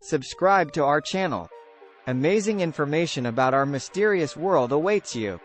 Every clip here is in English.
Subscribe to our channel. Amazing information about our mysterious world awaits you.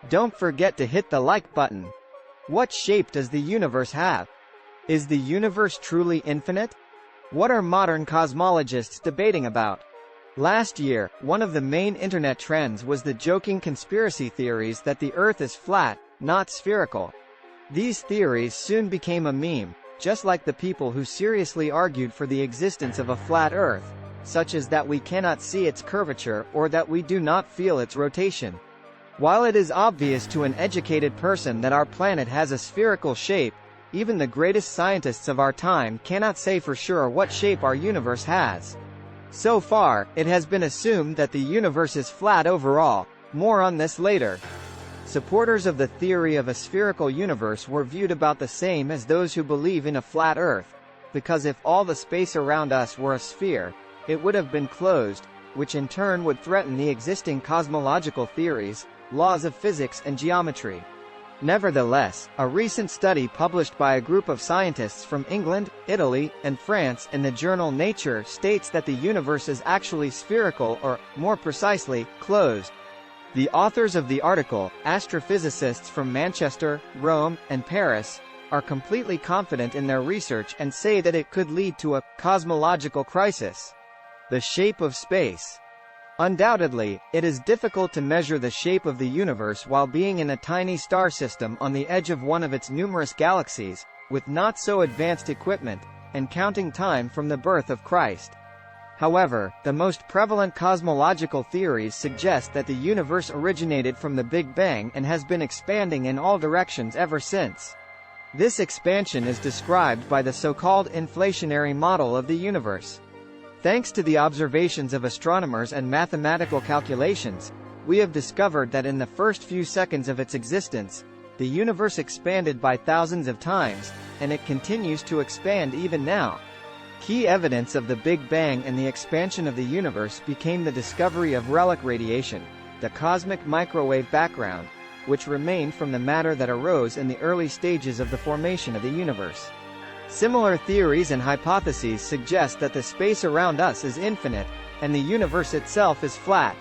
Don't forget to hit the like button. What shape does the universe have? Is the universe truly infinite? What are modern cosmologists debating about? Last year, one of the main internet trends was the joking conspiracy theories that the Earth is flat, not spherical. These theories soon became a meme, just like the people who seriously argued for the existence of a flat Earth, such as that we cannot see its curvature or that we do not feel its rotation. While it is obvious to an educated person that our planet has a spherical shape, even the greatest scientists of our time cannot say for sure what shape our universe has. So far, it has been assumed that the universe is flat overall. More on this later. Supporters of the theory of a spherical universe were viewed about the same as those who believe in a flat Earth, because if all the space around us were a sphere, it would have been closed, which in turn would threaten the existing cosmological theories, laws of physics and geometry. Nevertheless, a recent study published by a group of scientists from England, Italy, and France in the journal Nature states that the universe is actually spherical or, more precisely, closed. The authors of the article, astrophysicists from Manchester, Rome, and Paris, are completely confident in their research and say that it could lead to a cosmological crisis. The shape of space. Undoubtedly, it is difficult to measure the shape of the universe while being in a tiny star system on the edge of one of its numerous galaxies, with not so advanced equipment, and counting time from the birth of Christ. However, the most prevalent cosmological theories suggest that the universe originated from the Big Bang and has been expanding in all directions ever since. This expansion is described by the so-called inflationary model of the universe. Thanks to the observations of astronomers and mathematical calculations, we have discovered that in the first few seconds of its existence, the universe expanded by thousands of times, and it continues to expand even now. Key evidence of the Big Bang and the expansion of the universe became the discovery of relic radiation, the cosmic microwave background, which remained from the matter that arose in the early stages of the formation of the universe. Similar theories and hypotheses suggest that the space around us is infinite, and the universe itself is flat.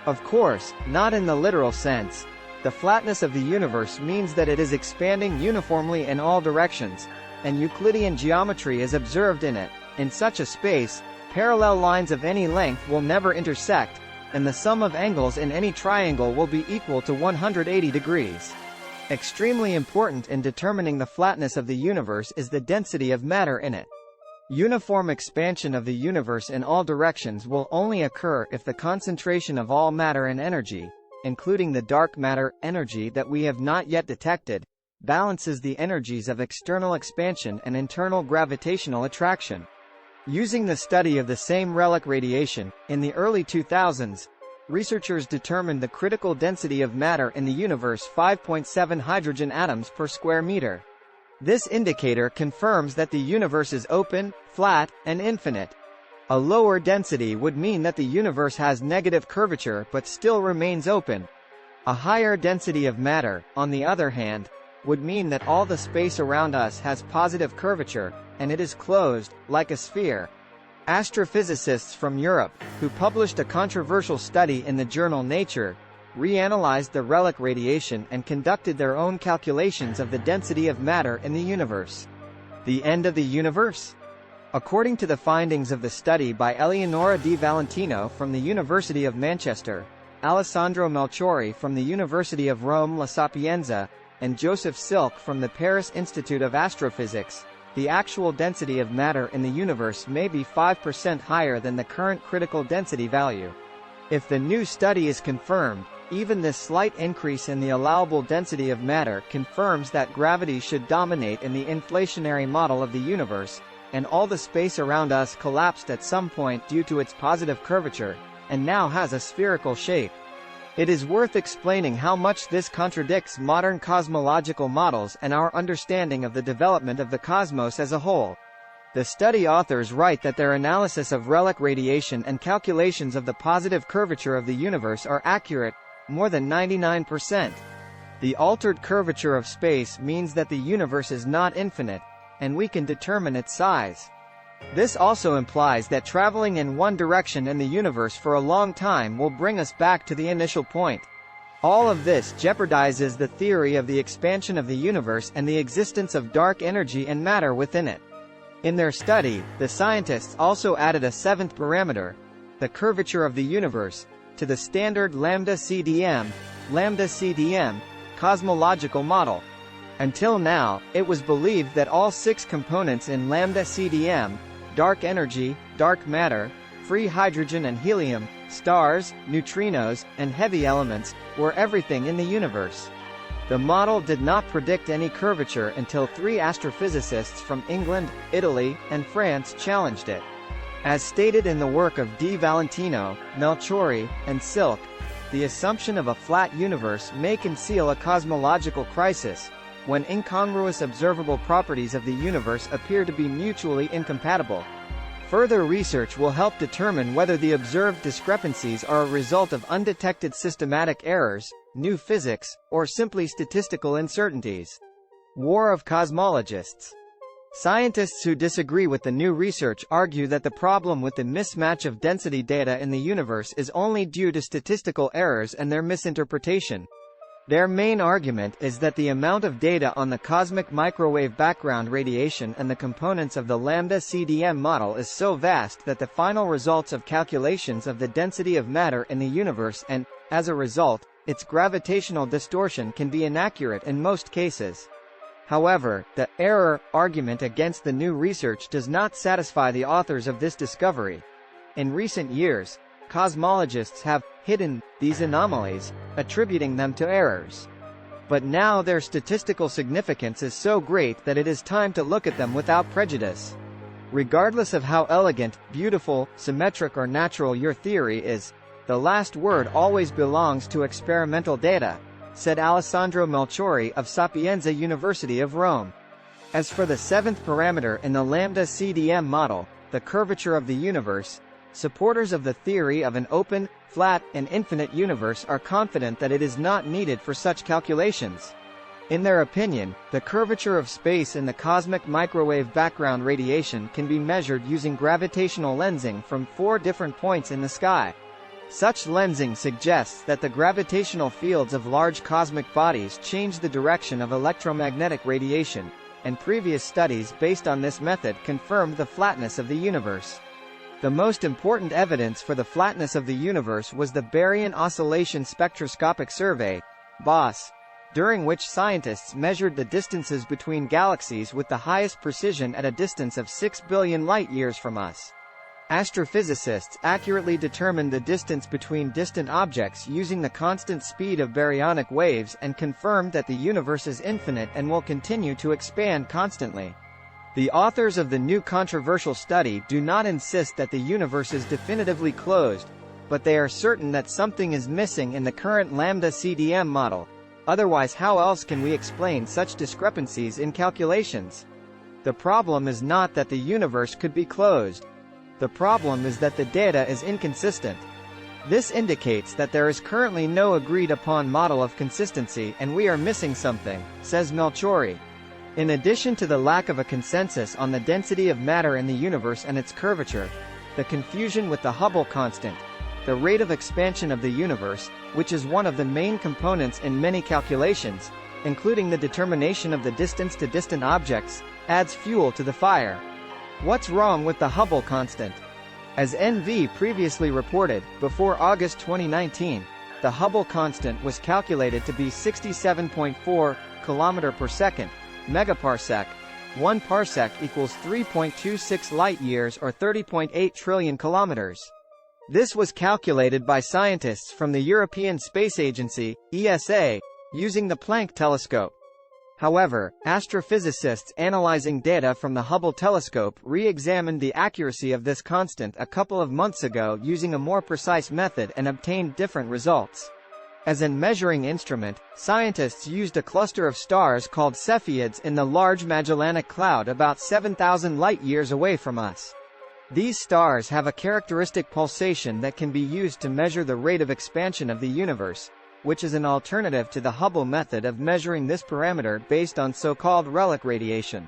Of course, not in the literal sense. The flatness of the universe means that it is expanding uniformly in all directions, and Euclidean geometry is observed in it. In such a space, parallel lines of any length will never intersect, and the sum of angles in any triangle will be equal to 180 degrees. Extremely important in determining the flatness of the universe is the density of matter in it. Uniform expansion of the universe in all directions will only occur if the concentration of all matter and energy, including the dark matter energy that we have not yet detected, balances the energies of external expansion and internal gravitational attraction. Using the study of the same relic radiation, in the early 2000s, researchers determined the critical density of matter in the universe 5.7 hydrogen atoms per square meter. This indicator confirms that the universe is open, flat, and infinite. A lower density would mean that the universe has negative curvature but still remains open. A higher density of matter, on the other hand, would mean that all the space around us has positive curvature, and it is closed, like a sphere. Astrophysicists from Europe, who published a controversial study in the journal Nature, reanalyzed the relic radiation and conducted their own calculations of the density of matter in the universe. The end of the universe? According to the findings of the study by Eleonora Di Valentino from the University of Manchester, Alessandro Melchiori from the University of Rome La Sapienza, and Joseph Silk from the Paris Institute of Astrophysics, the actual density of matter in the universe may be 5% higher than the current critical density value. If the new study is confirmed, even this slight increase in the allowable density of matter confirms that gravity should dominate in the inflationary model of the universe, and all the space around us collapsed at some point due to its positive curvature, and now has a spherical shape. It is worth explaining how much this contradicts modern cosmological models and our understanding of the development of the cosmos as a whole. The study authors write that their analysis of relic radiation and calculations of the positive curvature of the universe are accurate, more than 99%. The altered curvature of space means that the universe is not infinite, and we can determine its size. This also implies that traveling in one direction in the universe for a long time will bring us back to the initial point. All of this jeopardizes the theory of the expansion of the universe and the existence of dark energy and matter within it. In their study, the scientists also added a seventh parameter, the curvature of the universe, to the standard lambda-CDM cosmological model. Until now, it was believed that all 6 components in lambda-CDM, dark energy, dark matter, free hydrogen and helium, stars, neutrinos, and heavy elements, were everything in the universe. The model did not predict any curvature until 3 astrophysicists from England, Italy, and France challenged it. As stated in the work of D. Valentino, Melchiori, and Silk, the assumption of a flat universe may conceal a cosmological crisis, when incongruous observable properties of the universe appear to be mutually incompatible. Further research will help determine whether the observed discrepancies are a result of undetected systematic errors, new physics, or simply statistical uncertainties. War of cosmologists. Scientists who disagree with the new research argue that the problem with the mismatch of density data in the universe is only due to statistical errors and their misinterpretation. Their main argument is that the amount of data on the cosmic microwave background radiation and the components of the lambda-CDM model is so vast that the final results of calculations of the density of matter in the universe and, as a result, its gravitational distortion can be inaccurate in most cases. However, the error argument against the new research does not satisfy the authors of this discovery. In recent years, cosmologists have hidden these anomalies, attributing them to errors. But now their statistical significance is so great that it is time to look at them without prejudice. Regardless of how elegant, beautiful, symmetric or natural your theory is, the last word always belongs to experimental data, said Alessandro Melchiori of Sapienza University of Rome. As for the 7th parameter in the lambda-CDM model, the curvature of the universe, supporters of the theory of an open, flat, and infinite universe are confident that it is not needed for such calculations. In their opinion, the curvature of space in the cosmic microwave background radiation can be measured using gravitational lensing from 4 different points in the sky. Such lensing suggests that the gravitational fields of large cosmic bodies change the direction of electromagnetic radiation, and previous studies based on this method confirmed the flatness of the universe. The most important evidence for the flatness of the universe was the Baryon Oscillation Spectroscopic Survey, BOSS, during which scientists measured the distances between galaxies with the highest precision at a distance of 6 billion light-years from us. Astrophysicists accurately determined the distance between distant objects using the constant speed of baryonic waves and confirmed that the universe is infinite and will continue to expand constantly. The authors of the new controversial study do not insist that the universe is definitively closed, but they are certain that something is missing in the current lambda-CDM model. Otherwise, how else can we explain such discrepancies in calculations? The problem is not that the universe could be closed. The problem is that the data is inconsistent. This indicates that there is currently no agreed-upon model of consistency and we are missing something, says Melchiori. In addition to the lack of a consensus on the density of matter in the universe and its curvature, the confusion with the Hubble constant, the rate of expansion of the universe, which is one of the main components in many calculations, including the determination of the distance to distant objects, adds fuel to the fire. What's wrong with the Hubble constant? As NV previously reported, before August 2019, the Hubble constant was calculated to be 67.4 km per second, megaparsec. 1 parsec equals 3.26 light-years or 30.8 trillion kilometers. This was calculated by scientists from the European Space Agency, ESA, using the Planck telescope. However, astrophysicists analyzing data from the Hubble telescope re-examined the accuracy of this constant a couple of months ago using a more precise method and obtained different results. As an measuring instrument, scientists used a cluster of stars called Cepheids in the Large Magellanic Cloud about 7,000 light-years away from us. These stars have a characteristic pulsation that can be used to measure the rate of expansion of the universe, which is an alternative to the Hubble method of measuring this parameter based on so-called relic radiation.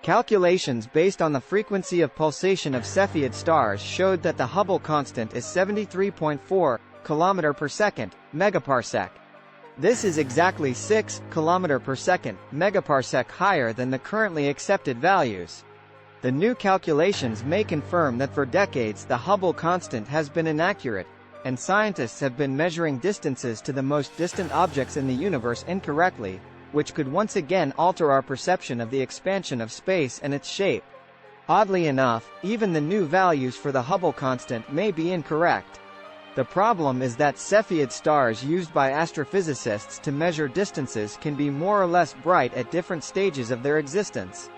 Calculations based on the frequency of pulsation of Cepheid stars showed that the Hubble constant is 73.4 km per second, megaparsec. This is exactly 6 km per second, megaparsec higher than the currently accepted values. The new calculations may confirm that for decades the Hubble constant has been inaccurate, and scientists have been measuring distances to the most distant objects in the universe incorrectly, which could once again alter our perception of the expansion of space and its shape. Oddly enough, even the new values for the Hubble constant may be incorrect. The problem is that Cepheid stars used by astrophysicists to measure distances can be more or less bright at different stages of their existence.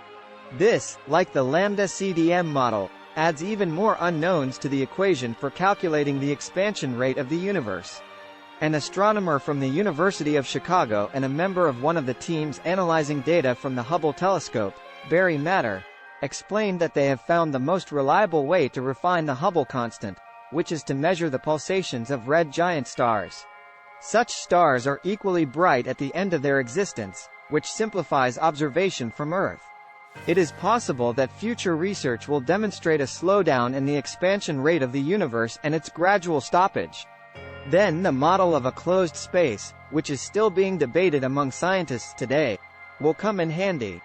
This, like the lambda CDM model, adds even more unknowns to the equation for calculating the expansion rate of the universe. An astronomer from the University of Chicago and a member of one of the teams analyzing data from the Hubble telescope, Barry Matter, explained that they have found the most reliable way to refine the Hubble constant, which is to measure the pulsations of red giant stars. Such stars are equally bright at the end of their existence, which simplifies observation from Earth. It is possible that future research will demonstrate a slowdown in the expansion rate of the universe and its gradual stoppage. Then the model of a closed space, which is still being debated among scientists today, will come in handy.